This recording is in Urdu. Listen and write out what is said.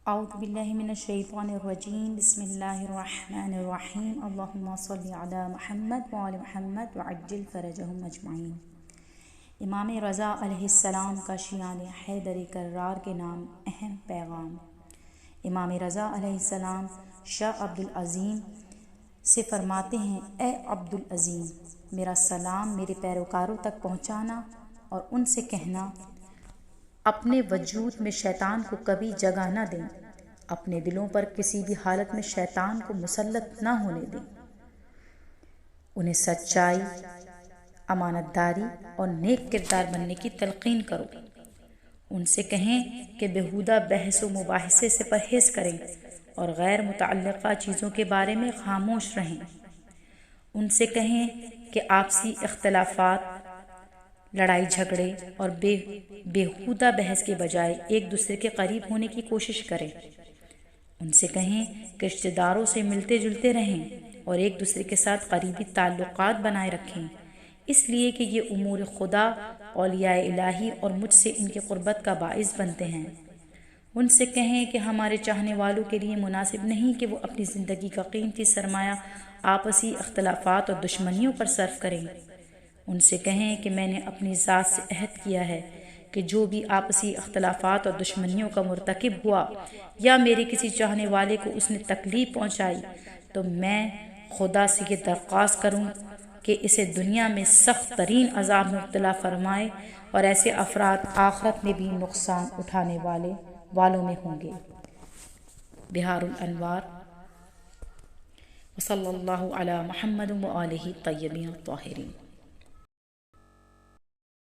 اعوذ باللہ من الشیطان الرجیم بسم اللہ الرحمن الرحیم اللہم صلی علی محمد وآل محمد وعجل فرجہم اجمعین۔ امام رضا علیہ السلام کا شیعان حیدر کرار کے نام اہم پیغام۔ امام رضا علیہ السلام شاہ عبدالعظیم سے فرماتے ہیں، اے عبدالعظیم، میرا سلام میرے پیروکاروں تک پہنچانا اور ان سے کہنا اپنے وجود میں شیطان کو کبھی جگہ نہ دیں، اپنے دلوں پر کسی بھی حالت میں شیطان کو مسلط نہ ہونے دیں، انہیں سچائی، امانت داری اور نیک کردار بننے کی تلقین کرو، ان سے کہیں کہ بیہودہ بحث و مباحثے سے پرہیز کریں اور غیر متعلقہ چیزوں کے بارے میں خاموش رہیں، ان سے کہیں کہ آپسی اختلافات، لڑائی جھگڑے اور بیہودہ بحث کے بجائے ایک دوسرے کے قریب ہونے کی کوشش کریں، ان سے کہیں کہ رشتہ داروں سے ملتے جلتے رہیں اور ایک دوسرے کے ساتھ قریبی تعلقات بنائے رکھیں، اس لیے کہ یہ امور خدا، اولیاء الہی اور مجھ سے ان کی قربت کا باعث بنتے ہیں، ان سے کہیں کہ ہمارے چاہنے والوں کے لیے مناسب نہیں کہ وہ اپنی زندگی کا قیمتی سرمایہ آپسی اختلافات اور دشمنیوں پر صرف کریں، ان سے کہیں کہ میں نے اپنی ذات سے عہد کیا ہے کہ جو بھی آپسی اختلافات اور دشمنیوں کا مرتکب ہوا یا میرے کسی چاہنے والے کو اس نے تکلیف پہنچائی تو میں خدا سے یہ درخواست کروں کہ اسے دنیا میں سخت ترین عذاب میں مبتلا فرمائے، اور ایسے افراد آخرت میں بھی نقصان اٹھانے والوں میں ہوں گے۔ بہار الانوار۔ وصلی اللہ علی محمد وآلہ الطیبین الطاہرین۔